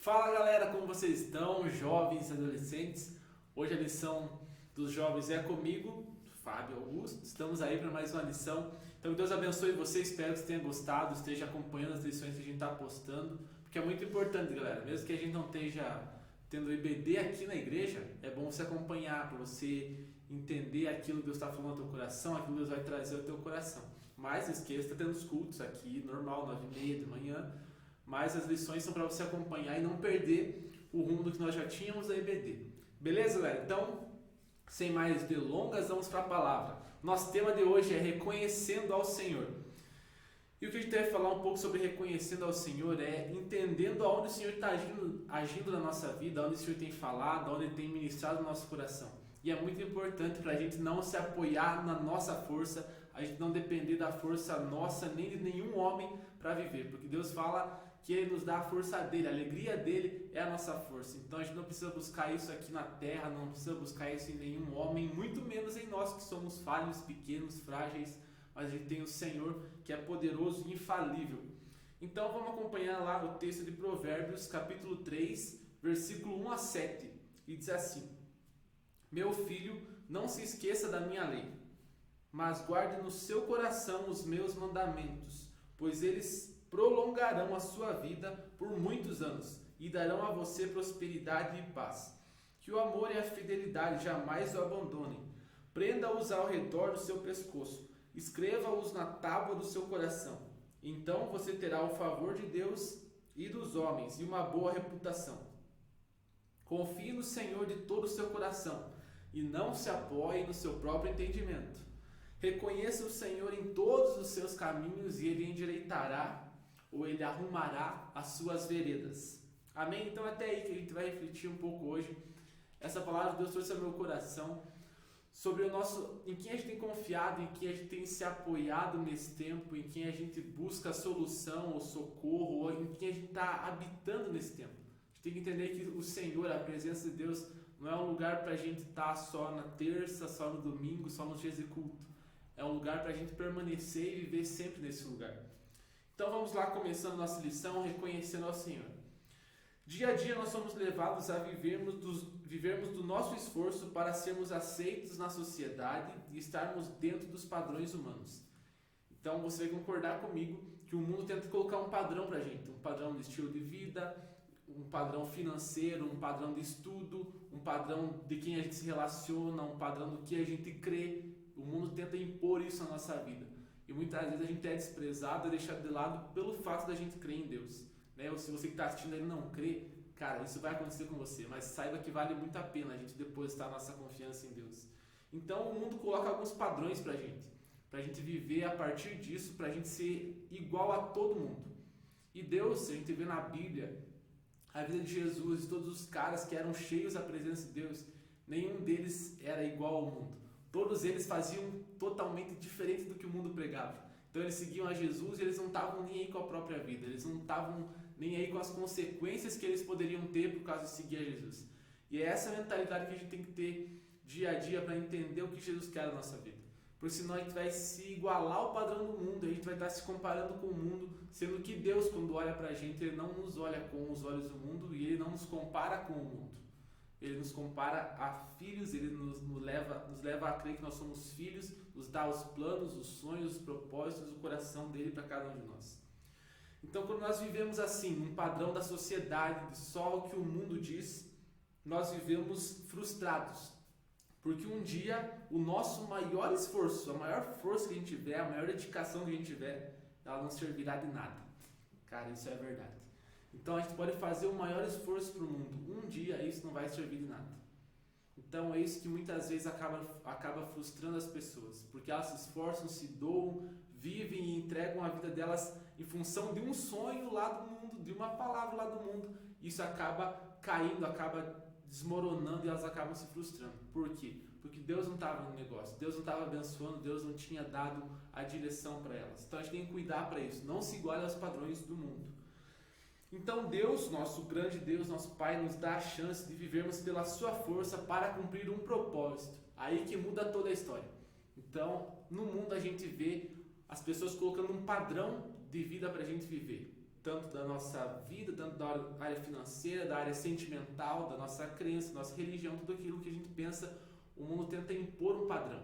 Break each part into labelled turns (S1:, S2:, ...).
S1: Fala galera, como vocês estão, jovens e adolescentes? Hoje a lição dos jovens é comigo, Fábio Augusto. Estamos aí para mais uma lição. Então que Deus abençoe você, espero que você tenha gostado, esteja acompanhando as lições que a gente está postando, porque é muito importante, galera. Mesmo que a gente não esteja tendo EBD aqui na igreja, é bom você acompanhar, para você entender aquilo que Deus está falando no teu coração, aquilo que Deus vai trazer ao teu coração. Mas não esqueça, está tendo os cultos aqui, normal, 9h30 da manhã. Mas as lições são para você acompanhar e não perder o rumo do que nós já tínhamos da EBD. Beleza, galera? Então, sem mais delongas, vamos para a palavra. Nosso tema de hoje é reconhecendo ao Senhor. E o que a gente deve falar um pouco sobre reconhecendo ao Senhor é entendendo aonde o Senhor está agindo na nossa vida, aonde o Senhor tem falado, aonde Ele tem ministrado no nosso coração. E é muito importante para a gente não se apoiar na nossa força, a gente não depender da força nossa, nem de nenhum homem para viver. Porque Deus fala que Ele nos dá a força dEle, a alegria dEle é a nossa força. Então a gente não precisa buscar isso aqui na terra, não precisa buscar isso em nenhum homem, muito menos em nós que somos falhos, pequenos, frágeis, mas a gente tem o Senhor que é poderoso e infalível. Então vamos acompanhar lá o texto de Provérbios, capítulo 3, versículo 1 a 7, e diz assim: Meu filho, não se esqueça da minha lei, mas guarde no seu coração os meus mandamentos, pois eles prolongarão a sua vida por muitos anos e darão a você prosperidade e paz. Que o amor e a fidelidade jamais o abandonem. Prenda-os ao redor do seu pescoço, escreva-os na tábua do seu coração. Então você terá o favor de Deus e dos homens e uma boa reputação. Confie no Senhor de todo o seu coração e não se apoie no seu próprio entendimento. Reconheça o Senhor em todos os seus caminhos e Ele endireitará ou Ele arrumará as suas veredas. Amém? Então até aí que a gente vai refletir um pouco hoje. Essa palavra de Deus trouxe ao meu coração sobre em quem a gente tem confiado, em quem a gente tem se apoiado nesse tempo, em quem a gente busca solução ou socorro, ou em quem a gente está habitando nesse tempo. A gente tem que entender que o Senhor, a presença de Deus, não é um lugar para a gente estar só na terça, só no domingo, só nos dias de culto. É um lugar para a gente permanecer e viver sempre nesse lugar. Então vamos lá, começando nossa lição, reconhecendo ao Senhor. Dia a dia nós somos levados a vivermos do nosso esforço para sermos aceitos na sociedade e estarmos dentro dos padrões humanos. Então você vai concordar comigo que o mundo tenta colocar um padrão para a gente, um padrão de estilo de vida, um padrão financeiro, um padrão de estudo, um padrão de quem a gente se relaciona, um padrão do que a gente crê. O mundo tenta impor isso na nossa vida. E muitas vezes a gente é desprezado, é deixado de lado pelo fato da gente crer em Deus. Né? Ou se você que está assistindo aí não crê, cara, isso vai acontecer com você. Mas saiba que vale muito a pena a gente depositar a nossa confiança em Deus. Então o mundo coloca alguns padrões para a gente viver a partir disso, para a gente ser igual a todo mundo. E Deus, a gente vê na Bíblia, a vida de Jesus, todos os caras que eram cheios da presença de Deus, nenhum deles era igual ao mundo. Todos eles faziam totalmente diferente do que o mundo pregava. Então eles seguiam a Jesus e eles não estavam nem aí com a própria vida. Eles não estavam nem aí com as consequências que eles poderiam ter por causa de seguir a Jesus. E é essa mentalidade que a gente tem que ter dia a dia para entender o que Jesus quer na nossa vida. Porque senão a gente vai se igualar ao padrão do mundo, a gente vai estar se comparando com o mundo, sendo que Deus, quando olha para a gente, Ele não nos olha com os olhos do mundo e Ele não nos compara com o mundo. Ele nos compara a filhos, Ele nos leva a crer que nós somos filhos, nos dá os planos, os sonhos, os propósitos, o coração dEle para cada um de nós. Então, quando nós vivemos assim, um padrão da sociedade, de só o que o mundo diz, nós vivemos frustrados. Porque um dia, o nosso maior esforço, a maior força que a gente tiver, a maior dedicação que a gente tiver, ela não servirá de nada. Cara, isso é verdade. Então a gente pode fazer o maior esforço para o mundo. Um dia isso não vai servir de nada. Então é isso que muitas vezes acaba frustrando as pessoas. Porque elas se esforçam, se doam, vivem e entregam a vida delas em função de um sonho lá do mundo, de uma palavra lá do mundo. Isso acaba caindo, acaba desmoronando e elas acabam se frustrando. Por quê? Porque Deus não estava no negócio, Deus não estava abençoando, Deus não tinha dado a direção para elas. Então a gente tem que cuidar para isso. Não se iguale aos padrões do mundo. Então Deus, nosso grande Deus, nosso Pai, nos dá a chance de vivermos pela sua força para cumprir um propósito. Aí que muda toda a história. Então, no mundo a gente vê as pessoas colocando um padrão de vida para a gente viver. tanto da nossa vida, tanto da área financeira, da área sentimental, da nossa crença, da nossa religião, tudo aquilo que a gente pensa, o mundo tenta impor um padrão.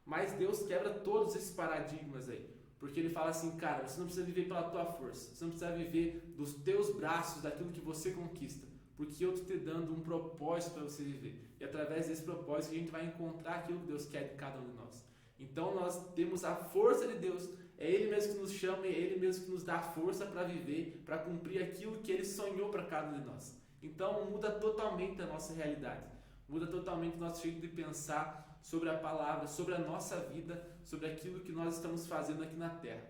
S1: Mas Deus quebra todos esses paradigmas aí, porque Ele fala assim, cara, você não precisa viver pela tua força, você não precisa viver dos teus braços, daquilo que você conquista, porque eu estou te dando um propósito para você viver, e através desse propósito a gente vai encontrar aquilo que Deus quer de cada um de nós. Então nós temos a força de Deus, é Ele mesmo que nos chama, é Ele mesmo que nos dá força para viver, para cumprir aquilo que Ele sonhou para cada um de nós. Então muda totalmente a nossa realidade, muda totalmente o nosso jeito de pensar sobre a palavra, sobre a nossa vida, sobre aquilo que nós estamos fazendo aqui na Terra.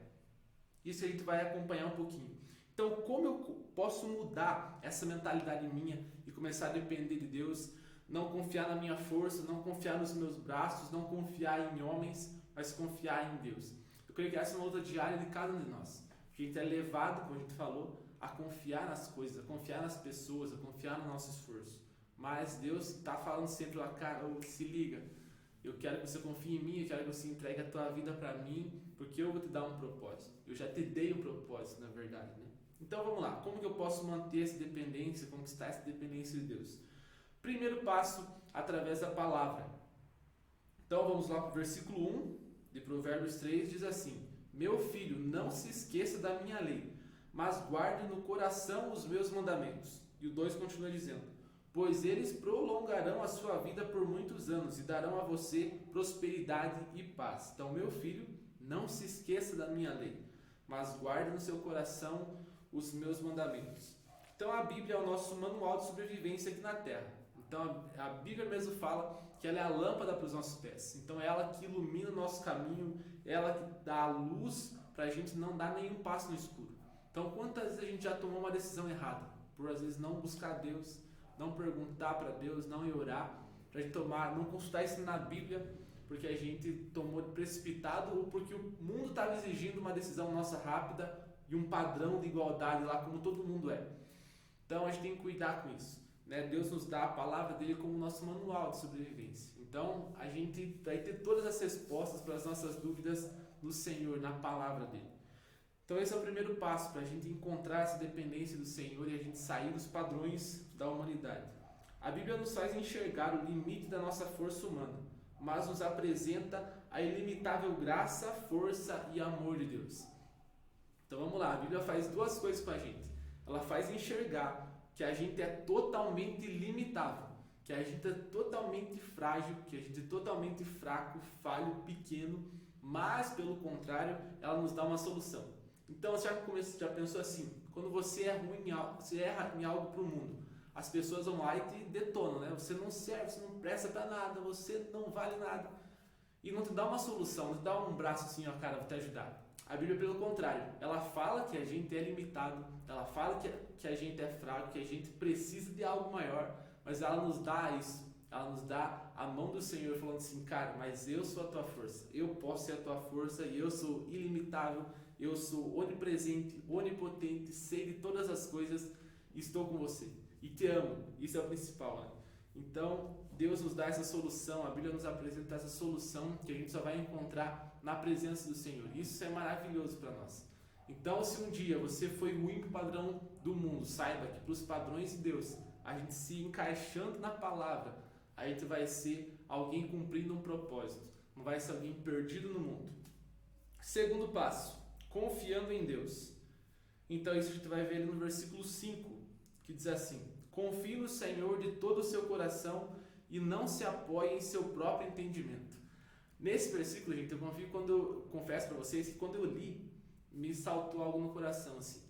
S1: Isso a gente vai acompanhar um pouquinho. Então, como eu posso mudar essa mentalidade minha e começar a depender de Deus, não confiar na minha força, não confiar nos meus braços, não confiar em homens, mas confiar em Deus? Eu creio que essa é uma luta diária de cada um de nós. Porque a gente é levado, como a gente falou, a confiar nas coisas, a confiar nas pessoas, a confiar no nosso esforço. Mas Deus está falando sempre lá, cara, se liga, eu quero que você confie em mim, eu quero que você entregue a tua vida para mim, porque eu vou te dar um propósito. Eu já te dei um propósito, na verdade, né? Então vamos lá, como que eu posso manter essa dependência, conquistar essa dependência de Deus? Primeiro passo, através da palavra. Então vamos lá para o versículo 1 de Provérbios 3, diz assim: Meu filho, não se esqueça da minha lei, mas guarde no coração os meus mandamentos. E o 2 continua dizendo: Pois eles prolongarão a sua vida por muitos anos e darão a você prosperidade e paz. Então, meu filho, não se esqueça da minha lei, mas guarde no seu coração os meus mandamentos. Então, a Bíblia é o nosso manual de sobrevivência aqui na Terra. Então, a Bíblia mesmo fala que ela é a lâmpada para os nossos pés. Então, é ela que ilumina o nosso caminho, ela que dá a luz para a gente não dar nenhum passo no escuro. Então, quantas vezes a gente já tomou uma decisão errada? Por, às vezes, não buscar Deus, não perguntar para Deus, não ir orar, para a gente tomar, não consultar isso na Bíblia, porque a gente tomou precipitado ou porque o mundo estava exigindo uma decisão nossa rápida e um padrão de igualdade lá, como todo mundo é. Então a gente tem que cuidar com isso, né? Deus nos dá a palavra dele como nosso manual de sobrevivência. Então a gente vai ter todas as respostas para as nossas dúvidas no Senhor, na palavra dele. Então esse é o primeiro passo para a gente encontrar essa dependência do Senhor e a gente sair dos padrões da humanidade. A Bíblia nos faz enxergar o limite da nossa força humana, mas nos apresenta a ilimitável graça, força e amor de Deus. Então vamos lá, a Bíblia faz duas coisas com a gente. Ela faz enxergar que a gente é totalmente limitável, que a gente é totalmente frágil, que a gente é totalmente fraco, falho, pequeno, mas pelo contrário, ela nos dá uma solução. Então você já pensou assim, quando você é ruim em algo, você erra em algo para o mundo, as pessoas vão lá e te detonam, né? Você não serve, você não presta para nada, você não vale nada. E não te dá uma solução, não te dá um braço assim, ó, cara, vou te ajudar. A Bíblia, pelo contrário, ela fala que a gente é limitado, ela fala que a gente é fraco, que a gente precisa de algo maior, mas ela nos dá isso, ela nos dá a mão do Senhor falando assim, cara, mas eu sou a tua força, eu posso ser a tua força e eu sou ilimitável, eu sou onipresente, onipotente, sei de todas as coisas e estou com você e te amo, isso é o principal, né? Então, Deus nos dá essa solução, a Bíblia nos apresenta essa solução que a gente só vai encontrar na presença do Senhor. Isso é maravilhoso para nós. Então, se um dia você foi ruim para o padrão do mundo, saiba que para os padrões de Deus, a gente se encaixando na palavra, a gente vai ser alguém cumprindo um propósito, não vai ser alguém perdido no mundo. Segundo passo, confiando em Deus. Então, isso a gente vai ver no versículo 5, que diz assim: Confie no Senhor de todo o seu coração e não se apoie em seu próprio entendimento. Nesse versículo, gente, eu confesso para vocês que quando eu li, me saltou algo no coração assim.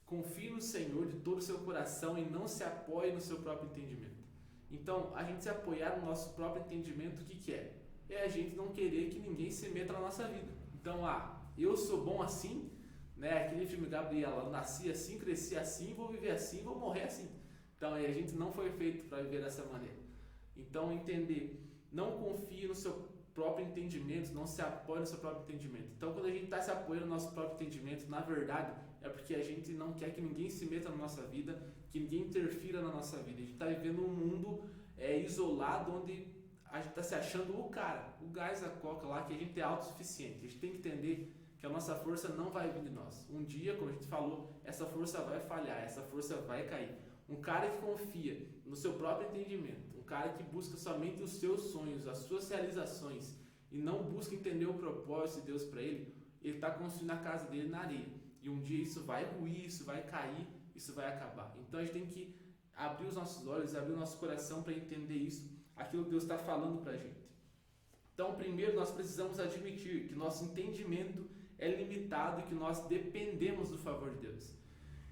S1: Confie no Senhor de todo o seu coração e não se apoie no seu próprio entendimento. Então, a gente se apoiar no nosso próprio entendimento, o que é? É a gente não querer que ninguém se meta na nossa vida. Então, eu sou bom assim, né? Aquele filme Gabriela, eu nasci assim, cresci assim, vou viver assim, vou morrer assim. Então, a gente não foi feito para viver dessa maneira. Então, entender, não confie no seu próprio entendimento, não se apoie no seu próprio entendimento. Então, quando a gente está se apoiando no nosso próprio entendimento, na verdade, é porque a gente não quer que ninguém se meta na nossa vida, que ninguém interfira na nossa vida. A gente está vivendo um mundo isolado, onde a gente está se achando o cara, o gás da coca lá, que a gente é autossuficiente. A gente tem que entender que a nossa força não vai vir de nós. Um dia, como a gente falou, essa força vai falhar, essa força vai cair. Um cara que confia no seu próprio entendimento, um cara que busca somente os seus sonhos, as suas realizações e não busca entender o propósito de Deus para ele está construindo a casa dele na areia. E um dia isso vai ruir, isso vai cair, isso vai acabar. Então a gente tem que abrir os nossos olhos, abrir o nosso coração para entender isso, aquilo que Deus está falando para a gente. Então, primeiro nós precisamos admitir que nosso entendimento é limitado e que nós dependemos do favor de Deus.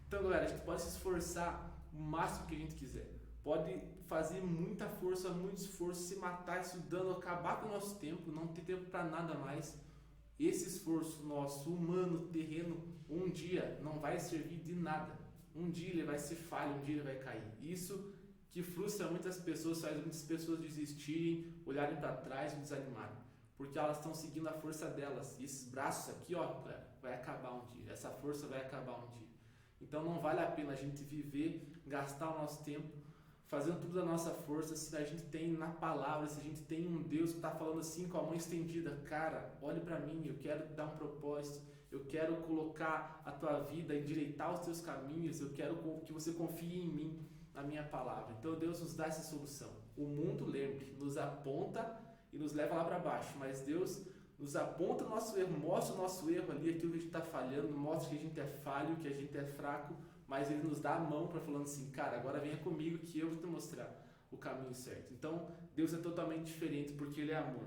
S1: Então, galera, a gente pode se esforçar o máximo que a gente quiser. Pode fazer muita força, muito esforço, se matar estudando, acabar com o nosso tempo, não ter tempo para nada mais. Esse esforço nosso, humano, terreno, um dia não vai servir de nada. Um dia ele vai ser falho, um dia ele vai cair. Isso que frustra muitas pessoas, faz muitas pessoas desistirem, olharem para trás e desanimarem. Porque elas estão seguindo a força delas. E esses braços aqui, ó, vai acabar um dia. Essa força vai acabar um dia. Então não vale a pena a gente viver, gastar o nosso tempo fazendo tudo da nossa força, se a gente tem na palavra, se a gente tem um Deus que está falando assim com a mão estendida, cara, olhe para mim, eu quero te dar um propósito, eu quero colocar a tua vida, endireitar os teus caminhos, eu quero que você confie em mim, na minha palavra. Então Deus nos dá essa solução. O mundo, lembre, nos aponta e nos leva lá para baixo, mas Deus nos aponta o nosso erro, mostra o nosso erro ali, aquilo que a gente está falhando, mostra que a gente é falho, que a gente é fraco, mas Ele nos dá a mão para falando assim, cara, agora venha comigo que eu vou te mostrar o caminho certo. Então, Deus é totalmente diferente porque Ele é amor.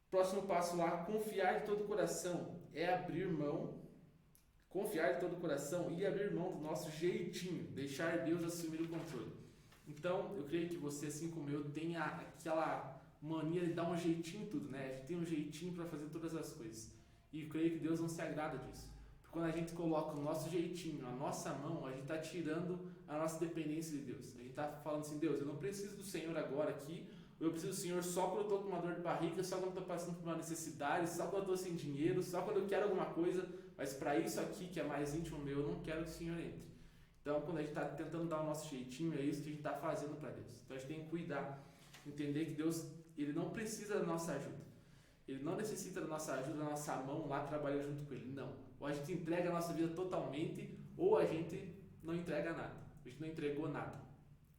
S1: Próximo passo lá, confiar de todo o coração é abrir mão, confiar de todo o coração e abrir mão do nosso jeitinho, deixar Deus assumir o controle. Então, eu creio que você, assim como eu, tenha aquela mania de dar um jeitinho em tudo, né? A gente tem um jeitinho para fazer todas as coisas. E eu creio que Deus não se agrada disso. Quando a gente coloca o nosso jeitinho, a nossa mão, a gente está tirando a nossa dependência de Deus. A gente está falando assim, Deus, eu não preciso do Senhor agora aqui, eu preciso do Senhor só quando eu estou com uma dor de barriga, só quando eu estou passando por uma necessidade, só quando eu estou sem dinheiro, só quando eu quero alguma coisa, mas para isso aqui que é mais íntimo meu, eu não quero que o Senhor entre. Então, quando a gente está tentando dar o nosso jeitinho, é isso que a gente está fazendo para Deus. Então, a gente tem que cuidar, entender que Deus, Ele não precisa da nossa ajuda. Ele não necessita da nossa ajuda, da nossa mão lá trabalhando junto com Ele. Não. Ou a gente entrega a nossa vida totalmente, ou a gente não entrega nada. A gente não entregou nada.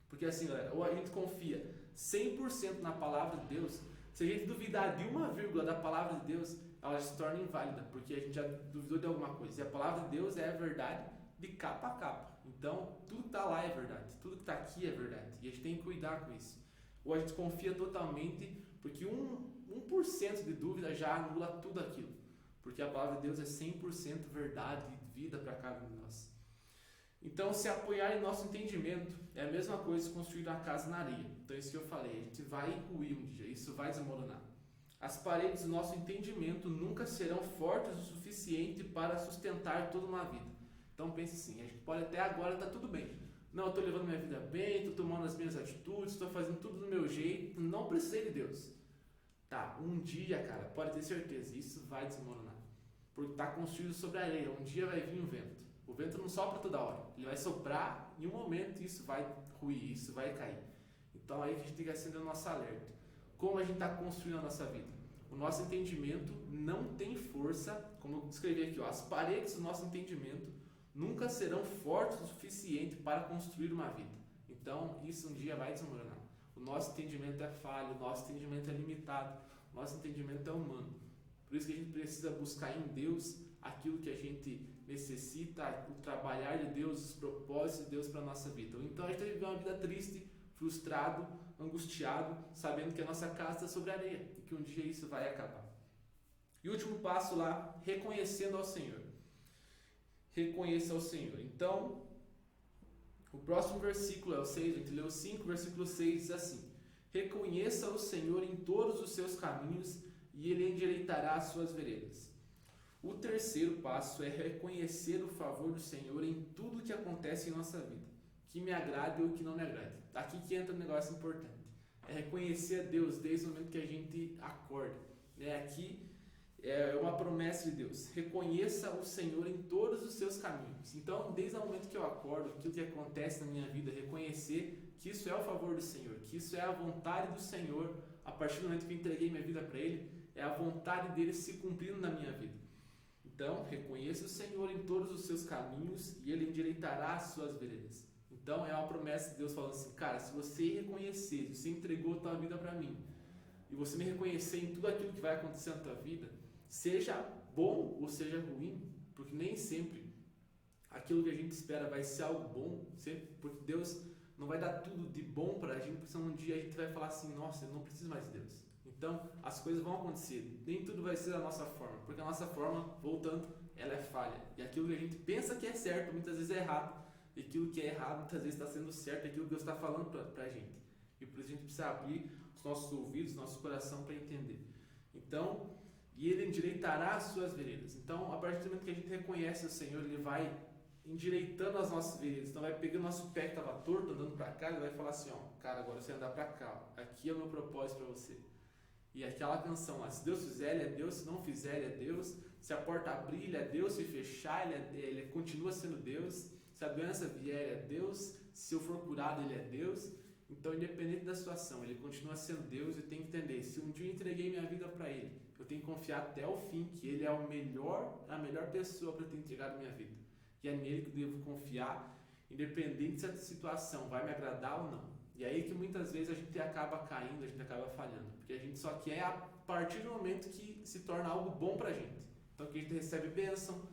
S1: Porque assim, galera, ou a gente confia 100% na palavra de Deus, se a gente duvidar de uma vírgula da palavra de Deus, ela se torna inválida, porque a gente já duvidou de alguma coisa. E a palavra de Deus é a verdade de capa a capa. Então, tudo que está lá é verdade. Tudo que está aqui é verdade. E a gente tem que cuidar com isso. Ou a gente confia totalmente, porque 1% de dúvida já anula tudo aquilo. Porque a palavra de Deus é 100% verdade e vida para cada um de nós. Então, se apoiar em nosso entendimento é a mesma coisa que construir uma casa na areia. Então, isso que eu falei, a gente vai ruir um dia, isso vai desmoronar. As paredes do nosso entendimento nunca serão fortes o suficiente para sustentar toda uma vida. Então, pense assim, a gente pode até agora estar tudo bem. Não, eu estou levando minha vida bem, estou tomando as minhas atitudes, estou fazendo tudo do meu jeito, não precisei de Deus. Tá, um dia, cara, pode ter certeza, isso vai desmoronar. Porque está construído sobre a areia, um dia vai vir o vento. O vento não sopra toda hora, ele vai soprar em um momento e isso vai ruir, isso vai cair. Então aí que a gente tem que acender o nosso alerta. Como a gente está construindo a nossa vida? O nosso entendimento não tem força, como eu escrevi aqui, ó, as paredes do nosso entendimento nunca serão fortes o suficiente para construir uma vida. Então isso um dia vai desmoronar. O nosso entendimento é falho, o nosso entendimento é limitado, o nosso entendimento é humano. Por isso que a gente precisa buscar em Deus aquilo que a gente necessita, o trabalhar de Deus, os propósitos de Deus para a nossa vida. Então a gente vai viver uma vida triste, frustrado, angustiado, sabendo que a nossa casa está sobre a areia e que um dia isso vai acabar. E o último passo lá, reconhecendo ao Senhor. Reconheça ao Senhor. Então, o próximo versículo é o 6, a gente leu 5, versículo 6 diz assim: reconheça o Senhor em todos os seus caminhos e Ele endireitará as suas veredas. O terceiro passo é reconhecer o favor do Senhor em tudo que acontece em nossa vida, que me agrade ou que não me agrade. Aqui que entra um negócio importante, é reconhecer a Deus desde o momento que a gente acorda. Aqui é uma promessa de Deus, reconheça o Senhor em todos os seus caminhos. Então, desde o momento que eu acordo, aquilo que acontece na minha vida, reconhecer que isso é o favor do Senhor, que isso é a vontade do Senhor, a partir do momento que eu entreguei minha vida para Ele, é a vontade dele se cumprindo na minha vida. Então, reconheça o Senhor em todos os seus caminhos e Ele endireitará as suas veredas. Então, é uma promessa de Deus falando assim, cara, se você reconhecer, se você entregou a tua vida para mim, e você me reconhecer em tudo aquilo que vai acontecer na tua vida, seja bom ou seja ruim, porque nem sempre aquilo que a gente espera vai ser algo bom, sempre, porque Deus não vai dar tudo de bom para a gente, porque senão um dia a gente vai falar assim, nossa, eu não preciso mais de Deus. Então, as coisas vão acontecer, nem tudo vai ser da nossa forma, porque a nossa forma, voltando, ela é falha. E aquilo que a gente pensa que é certo, muitas vezes é errado, e aquilo que é errado, muitas vezes está sendo certo, é aquilo que Deus está falando para a gente. E por isso a gente precisa abrir os nossos ouvidos, nosso coração para entender. Então, e Ele endireitará as suas veredas. Então, a partir do momento que a gente reconhece o Senhor, Ele vai endireitando as nossas veredas. Então, vai pegando nosso pé que estava torto, andando para cá, Ele vai falar assim, ó, cara, agora você vai andar para cá, ó. Aqui é o meu propósito para você. E aquela canção lá, se Deus fizer, Ele é Deus, se não fizer, Ele é Deus, se a porta abrir, Ele é Deus, se fechar, Ele continua sendo Deus, se a doença vier, Ele é Deus, se eu for curado, Ele é Deus. Então, independente da situação, Ele continua sendo Deus. E tem que entender, se um dia eu entreguei minha vida para Ele, eu tenho que confiar até o fim que Ele é a melhor pessoa para ter entregado minha vida. E é nele que eu devo confiar, independente se a situação vai me agradar ou não. E aí que muitas vezes a gente acaba caindo, a gente acaba falhando, porque a gente só quer a partir do momento que se torna algo bom pra gente. Então que a gente recebe bênção,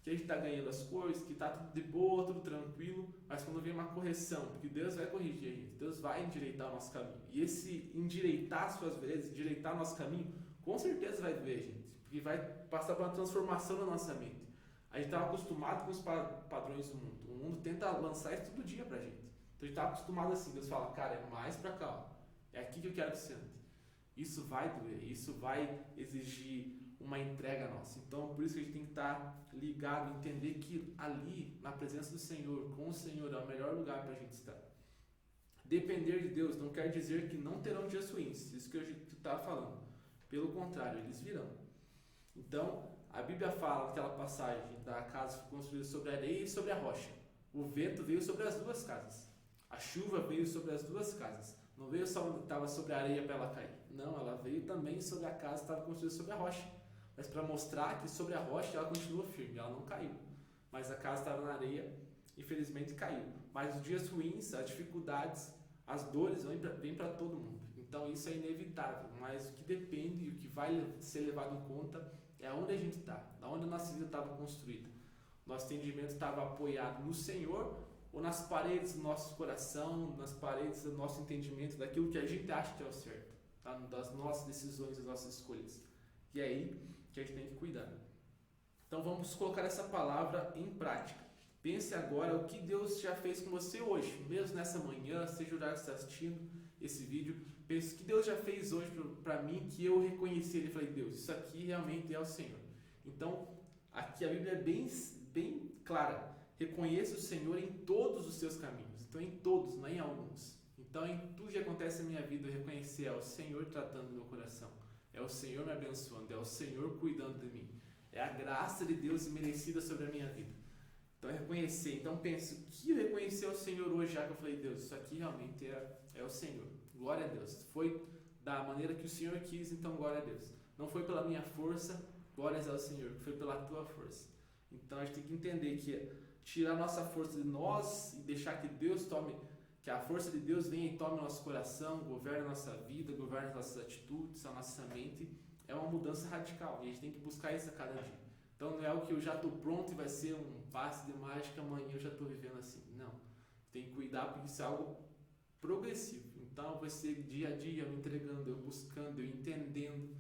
S1: que a gente está ganhando as coisas, que está tudo de boa, tudo tranquilo, mas quando vem uma correção, porque Deus vai corrigir a gente, Deus vai endireitar o nosso caminho. E esse endireitar as suas veredas, endireitar o nosso caminho, com certeza vai doer, gente, porque vai passar por uma transformação na nossa mente. A gente estava acostumado com os padrões do mundo. O mundo tenta lançar isso todo dia pra gente. Então a gente está acostumado assim, Deus fala, cara, é mais pra cá, ó. É aqui que eu quero que você ande. Isso vai doer, isso vai exigir uma entrega nossa. Então por isso que a gente tem que estar ligado, entender que ali, na presença do Senhor, com o Senhor, é o melhor lugar para a gente estar. Depender de Deus não quer dizer que não terão dias ruins, isso que eu estava falando. Pelo contrário, eles virão. Então, a Bíblia fala naquela passagem da casa construída sobre a areia e sobre a rocha. O vento veio sobre as duas casas. A chuva veio sobre as duas casas. Não veio só onde estava sobre a areia para ela cair. Não, ela veio também sobre a casa que estava construída sobre a rocha. Mas para mostrar que sobre a rocha ela continua firme, ela não caiu. Mas a casa estava na areia, infelizmente caiu. Mas os dias ruins, as dificuldades, as dores vêm para todo mundo. Então isso é inevitável. Mas o que depende e o que vai ser levado em conta é onde a gente está, onde a nossa vida estava construída. Nosso entendimento estava apoiado no Senhor ou nas paredes do nosso coração, nas paredes do nosso entendimento, daquilo que a gente acha que é o certo, tá? Das nossas decisões, das nossas escolhas. E é aí que a gente tem que cuidar. Então vamos colocar essa palavra em prática. Pense agora o que Deus já fez com você hoje, mesmo nessa manhã, seja o horário que você está assistindo esse vídeo. Pense o que Deus já fez hoje para mim, que eu reconheci Ele e falei, Deus, isso aqui realmente é o Senhor. Então, aqui a Bíblia é bem clara. Reconheça o Senhor em todos os seus caminhos. Então, em todos, não em alguns. Então, em tudo que acontece na minha vida, eu reconhecer é o Senhor tratando do meu coração. É o Senhor me abençoando. É o Senhor cuidando de mim. É a graça de Deus imerecida sobre a minha vida. Então, é reconhecer. Então, pense, o que eu reconheci ao Senhor hoje, já que eu falei, Deus, isso aqui realmente é o Senhor. Glória a Deus. Foi da maneira que o Senhor quis, então glória a Deus. Não foi pela minha força, glórias ao Senhor. Foi pela tua força. Então, a gente tem que entender que tirar a nossa força de nós e deixar que Deus tome, que a força de Deus venha e tome o nosso coração, governe a nossa vida, governe as nossas atitudes, a nossa mente, é uma mudança radical. E a gente tem que buscar isso a cada dia. Então não é algo que eu já estou pronto e vai ser um passe de mágica, amanhã eu já estou vivendo assim. Não. Tem que cuidar porque isso é algo progressivo. Então vai ser dia a dia, eu me entregando, eu buscando, eu entendendo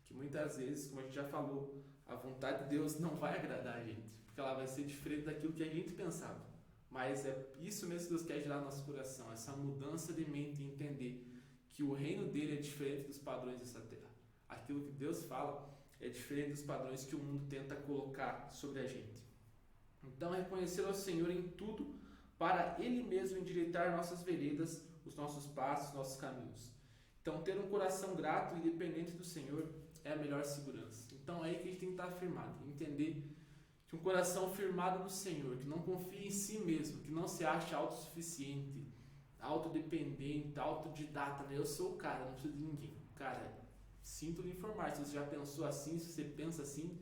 S1: que muitas vezes, como a gente já falou, a vontade de Deus não vai agradar a gente, porque ela vai ser diferente daquilo que a gente pensava. Mas é isso mesmo que Deus quer gerar no nosso coração, essa mudança de mente e entender que o reino dele é diferente dos padrões dessa terra. Aquilo que Deus fala é diferente dos padrões que o mundo tenta colocar sobre a gente. Então, reconhecer ao Senhor em tudo para Ele mesmo endireitar nossas veredas, os nossos passos, os nossos caminhos. Então, ter um coração grato e dependente do Senhor é a melhor segurança. Então, é aí que a gente tem que estar firmado, entender que um coração firmado no Senhor, que não confia em si mesmo, que não se acha autossuficiente, autodependente, autodidata, né? Eu sou o cara, não preciso de ninguém. Cara, sinto lhe informar, se você já pensou assim, se você pensa assim,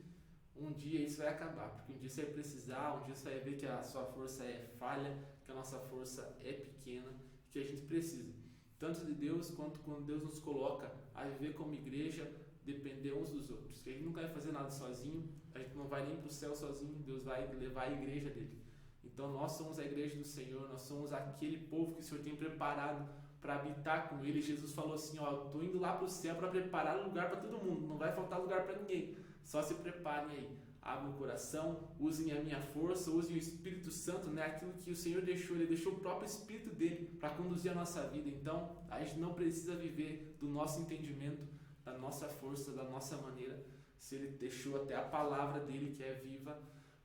S1: um dia isso vai acabar, porque um dia você vai precisar, um dia você vai ver que a sua força é falha, que a nossa força é pequena, que a gente precisa, tanto de Deus quanto quando Deus nos coloca a viver como igreja, depender uns dos outros, que a gente nunca vai fazer nada sozinho, a gente não vai nem para o céu sozinho, Deus vai levar a igreja dele. Então nós somos a igreja do Senhor, nós somos aquele povo que o Senhor tem preparado para habitar com Ele. Jesus falou assim, eu estou indo lá para o céu para preparar lugar para todo mundo, não vai faltar lugar para ninguém, só se preparem aí, abrem o coração, usem a minha força, usem o Espírito Santo, né? Aquilo que o Senhor deixou, Ele deixou o próprio Espírito dele para conduzir a nossa vida. Então a gente não precisa viver do nosso entendimento, da nossa força, da nossa maneira, se Ele deixou até a palavra dele que é viva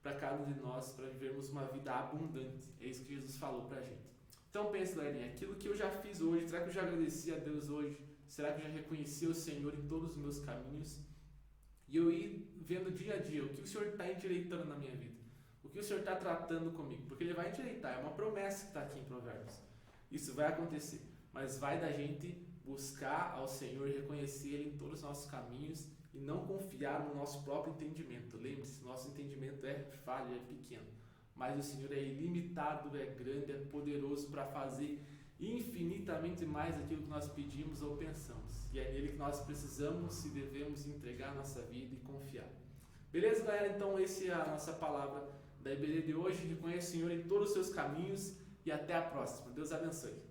S1: para cada um de nós, para vivermos uma vida abundante. É isso que Jesus falou para a gente. Então pense, galerinha, aquilo que eu já fiz hoje, será que eu já agradeci a Deus hoje? Será que eu já reconheci o Senhor em todos os meus caminhos? E eu ir vendo dia a dia o que o Senhor está endireitando na minha vida, o que o Senhor está tratando comigo, porque Ele vai endireitar, é uma promessa que está aqui em Provérbios. Isso vai acontecer, mas vai da gente buscar ao Senhor e reconhecer Ele em todos os nossos caminhos e não confiar no nosso próprio entendimento. Lembre-se, nosso entendimento é falho, é pequeno, mas o Senhor é ilimitado, é grande, é poderoso para fazer infinitamente mais aquilo que nós pedimos ou pensamos. E é nele que nós precisamos e devemos entregar a nossa vida e confiar. Beleza, galera? Então essa é a nossa palavra da IBD de hoje. Reconheça o Senhor em todos os seus caminhos e até a próxima. Deus abençoe.